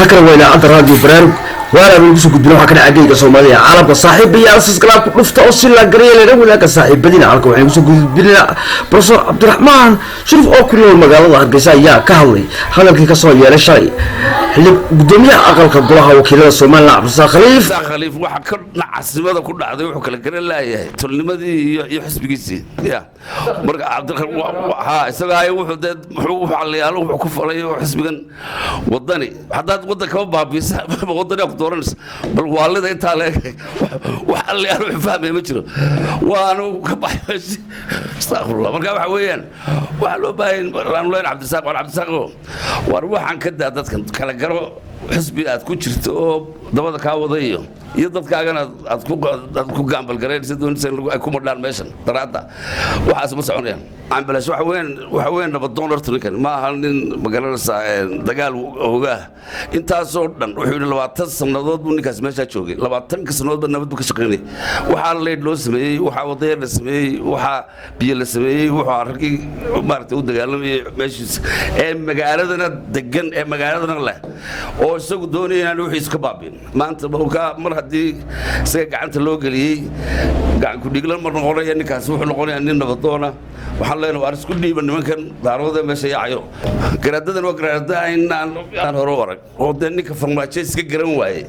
هكذا وين عند الراديو برامج وانا بنقص قدنا وحكنا عقيقة صومالية عالم صاحب يا أساس كلام نفط أصل لا قرية لنا ولا كصاحب بدينا على كوحين نقص قدنا بروفيسور عبد الرحمن شوف كل يوم مقالة الله قصة يا كهلي هذا كي كسر يا رشاي اللي قدومي أقل كبرها وكيل الصومال عبد الرزاق خليف خليف واحد كنا عسبة كنا عادي وحكي لك لا يا تلمي ذي يحس بقيسي يا مرق عبد الرحمن ها سجاي وحدد محروف على يالو وكفر عليه وحس بقن وضني حداد وضك هو بابيس وضني أقدرنس بل والد أنت عليك وحل يالو فاهم مجرى وأنا كبايش استغفر الله مرق حويان وحلو باين رانولين عبد الرزاق وعبد الرزاق وأروح عن كده عدد كلا جرو حسبي أتكون شرطه دبض كاوضيه يضبط كأنا أتكون جنب الجرير سدون سن أكون مدلل ماشن ترادا وحاسب مسعونين عم بلاش وحوين نبضون رتركن ما هالن مقالة دجال وجاه أنت صورنا وحول لبعض السنوات مني كاسمة شوقي لبعض كسنوات بنبض بكشقيني وحال ليد لوسمي وحاوضير لسمي وح بيل لسمي وحاركي مرتو دجال ماشي مقالة ذنا دجن مقالة ذنا لا أو سوق دوني أنا وحيس كبابين ما أنت بروكا مر هدي سيقعد اللوجلي قاعد كل يقول مرة غوري يعني كاسوح الغوري يعني نبضونا وحلينا وارس كل دي من مكان دارود ماشي عيو قردنا وقردنا إن أنا هروارك ودني كفرماتشي سكجرن واي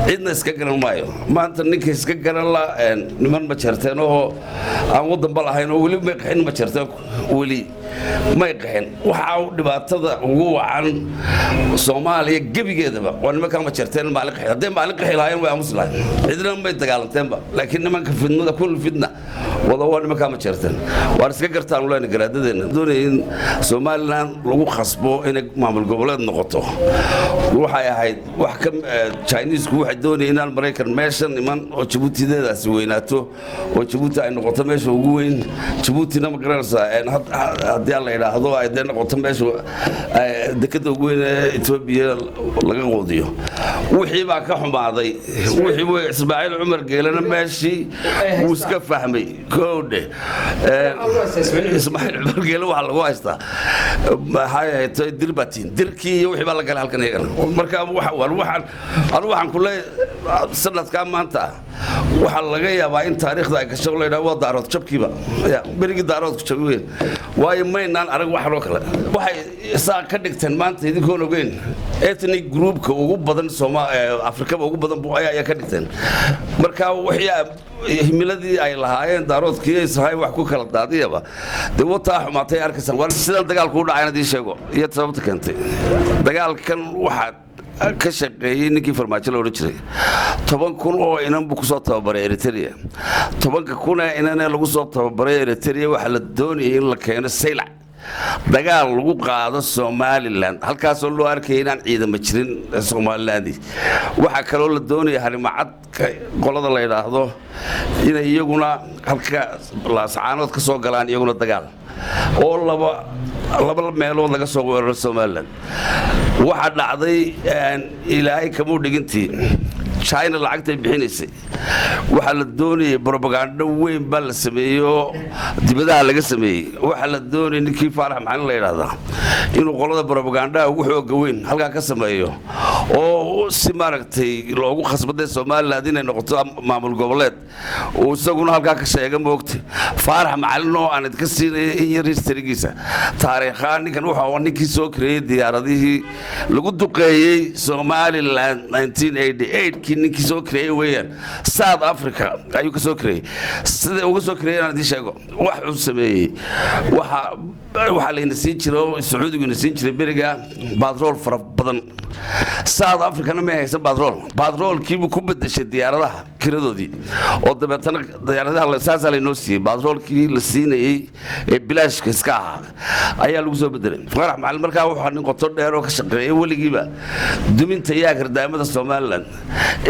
عندنا سكجرن واي ما أنت نيك سكجرن لا نمن بشرتنا هو أمود بالله هنا ولي ما يقحين بشرتك ولي ما يقحين وحاول دبعتها هو عن صوماليا جبي كده بقى وأنا ما كان بشرتنا مالك حيل ده مالك حيل هاي وأمسلان إذا ما يتقالن تنبا لكن ما كفينا ده كل فينا والله أنا ما كان بشرتنا وارس كجرتان ولا نقردنا دوني سوماليان لو خصبو إنك معمول قبلات نقطه روح هاي وحكم تشاينيز كوح دوني إن الأمريكان ماشن إيمان وجبوتي ده سويناته وجبوتي إنه قطع ماش وجوين جبوتي نام قرصة إن هذا الله إله هذا إذا قطع ماش دكتور وجوين إثيوبيا لقى قضيه وحي ما كحم بعضي وحي إسماعيل عمر قال أنا ماشي وسك فهمي كوده إسماعيل عمر قال له على واسطة هاي دربتين دركي وحي بالله قال هالكن هيك مركب وحن أروح عن كل سنة كام ما أنت وحلقية باين تاريخ ذاك الشغل إذا هو دارات شبكي بقى يا بريق دارات شبكي واي ما ينال أرجع واحد وكلا واحد ساعة كدك تنمان تيجي كونوا جين إثني جروب كوجو بدن سوما أفريقيا وجو بدن بوعيا يا كدك تن مركب وحيا ميلادي أي لهاين دارات كيس هاي وحكو كلا دادية بقى دوّتا حماتي أركسان وارسل دجال كودا عينا دي شيء يتصرف كنتي دجال كان واحد كشقي نكي فرماتي لو رجلي طبعا كونه إنهم بكسوت برا إريتريا طبعا كونه إننا لقصوت برا إريتريا وحل الدنيا إلا كان السيلع دجال لو قاعد الصوماليلاند هل كاسو لو أركينا عيدا مجرين الصوماليلاندي وحكلوا الدنيا هرمعت قلنا الله يراهدو إن يجونا هل كلاس كسو قلان يجونا دجال والله laba meelood laga soo weeraro Soomaaliland waxa dhacday ilaahay kama dhigintii China lacagta bixinaysay waxa la doonayay propaganda weyn bal la sameeyo dibadaha laga sameeyay waxa la doonayay ninkii Faarax Maxamed la yiraahdo inuu qolada propaganda ugu xoog weyn halka ka sameeyo oo si maaragtay loogu khasbaday Soomaaliland inay noqoto maamul goboleed oo isaguna halka ka sheegay moogtay Faarax Maxamed oo aan idka siinay in yar historigiisa taariikhan ninkan waxa ninkii soo kireeyay diyaaradihii lagu duqeeyay Somaliland 1988 ninkii soo kireeyay weeyaan South Africa ayuu ka soo kireeyay sida uu soo kireeyay aan idin sheego wax uu sameeyay waxa la inasiin jiro Sacuudigu inasiin jiray beriga batrool fara badan South Africa ma haysan batrool kii ku bedeshay diyaaradaha kiradoodii oo dabeetana diyaaradaha la saasay la noo siiyay batrool kii la siinayay ee bilaashka iska ah ayaa lagu soo bedelay Faarax Maxamed markaa wuxuu nin qoto dheer oo ka shaqeeyay waligiiba duminta iyo gardaamada Soomaaliland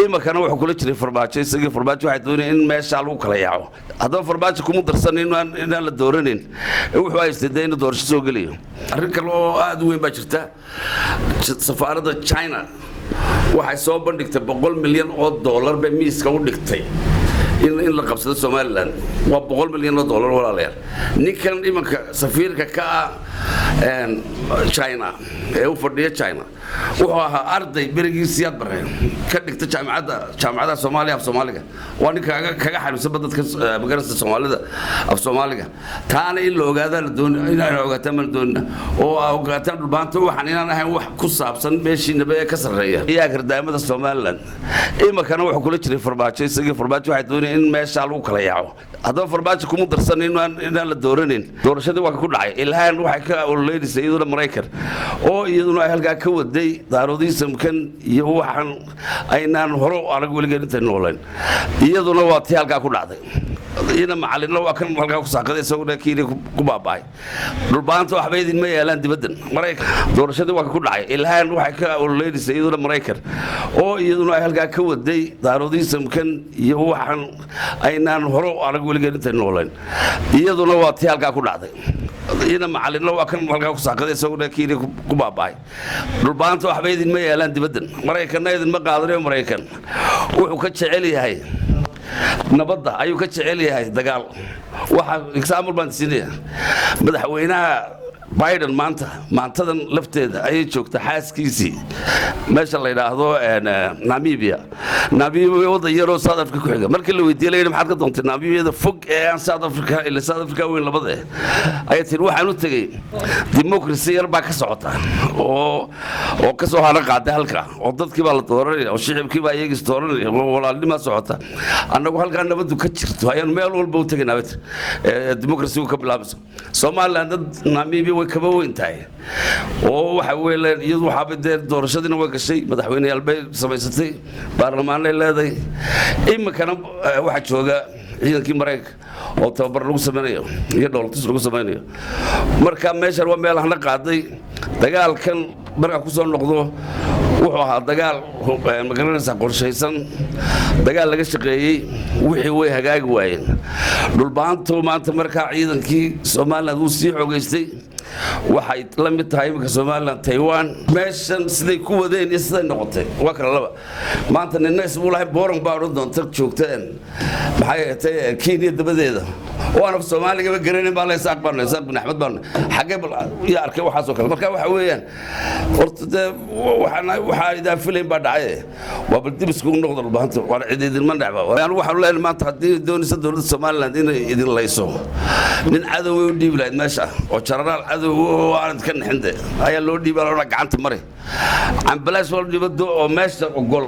imakana wuxuu kula jiray farmaajo isagii farmaajo waxay doonayeen in meesha lagu kala yaaco haddaba farmaajo kuma darsan in la dooranin wuxuu haystay in doorasho soo galiyo arrin kale oo aad u weyn baa jirta safaaradda China waxay soo bandhigtay $100 milyan bay miiska u dhigtay in la qabsado Somaliland waa $100 milyan walaalayaal ninkan imanka safiirka ka China ee u fadhiya China wuxuu ahaa arday berigiisiyaad bare ka dhigta jaamacada Soomaaliya af Soomaaliga waa ninka kaga xariisan dadka magarasta Soomaalida af Soomaaliga taana in la ogaado la doonayo in ay ogaataan ma doonina oo ogaataan dhulbaanta waxaan inaan ahayn wax ku saabsan meeshiinaba ee ka sareeya iyaga gardaamada Soomaaliland imakana wuxuu kula jiray Farmaajo isagii Farmaajo waxay doonayeen in meesha lagu kala yaaco haddaba Farmaajo kuma darsan in la dooranin doorashadii waa ku dhacay ilaahan waxay ka oleysay iyaduna Mareykan oo iyaduna ay halka ka waday daaroodiisamkan iyo waxaan aynaan hore arag weligeed inta nooleen iyaduna waa tii halka ku dhacday ina macalino waa kan halka ku saaqaday isagoo kiini ku baabay dhulbaanta waxba idin ma yeelan dibadan Mareykan doorashadii waa ku dhacay ilaahan waxay ka oleysay iyaduna Mareykan oo iyaduna ay halka ka waday daaroodiisamkan iyo waxaan aynaan hore arag weligeed inta nooleen iyaduna waa tii halka ku dhacday ina macalino waa kan halka ku saaqaday isagoo kiini ku baabay dhulbaanta waxba idin ma yeelan dibadan Mareykan idin ma qaadanayo Mareykan wuxuu ka jecel yahay nabadda ayuu ka jecel yahay dagaal waxa example baan siinaya madaxweynaha Biden maantadan lafteeda ay joogta xaaskiisii meesha la yiraahdo Namibia wada yaro South Africa ku xiga markii la weydiiyay maxaad ka doontay Namibia fog ee South Africa ila South Africa weyn labada ay tir waxaan u tagay democracy yar baa ka socota oo ka soo hara qaaday halka oo dadkii baa la dooranay oo shicibkii baa iyaga dooranay oo walaalnimo socota annagu halka nabadu ka jirto ayaan meel walba u tagaynaa democracy ka bilaabso Soomaaliland Namibia way kaba weyn tahay oo waxa weeyaan iyadu waxa badeed doorashadina way gashay madaxweynayaal bay samaysatay baarlamaanay leedahay imikana waxa jooga ciidankii Mareykanka oo tababar lagu sameeyo iyo dowladda lagu sameeyo marka meesha waa meel aan la qaaday dagaalkan marka ku soo noqdo wuxuu ahaa dagaal magaranaysa qorshaysan dagaal laga shaqeeyay wixii way hagaagi waayeen dhulbaantu maanta marka ciidankii Soomaaliland uu sii xogeystay waxay la mid tahay imika Soomaaliland Taiwan meeshan siday ku wadeen isla noqotay waa kala laba maanta ninna isbu lahay booran baa u doonta joogteen maxay tahay Kenya dabadeeda oo aan Soomaaliga ba garanay baa la isaaq baan Axmed baan xagee ya arkay waxa soo kale marka waxa weeyaan horta waxa ida filim baa dhacay waa bal dib isku noqdo dhulbaanta waa ciidin ma dhacba waxaan leeyahay maanta hadii doonaysa dawladda Soomaaliland inay idin layso nin cadow u dhiib lahayd meesha oo jaranaal cadow aan ka nixinde ayaa loo dhiibay gacanta maray ambalaas wal dibado oo meesha ogol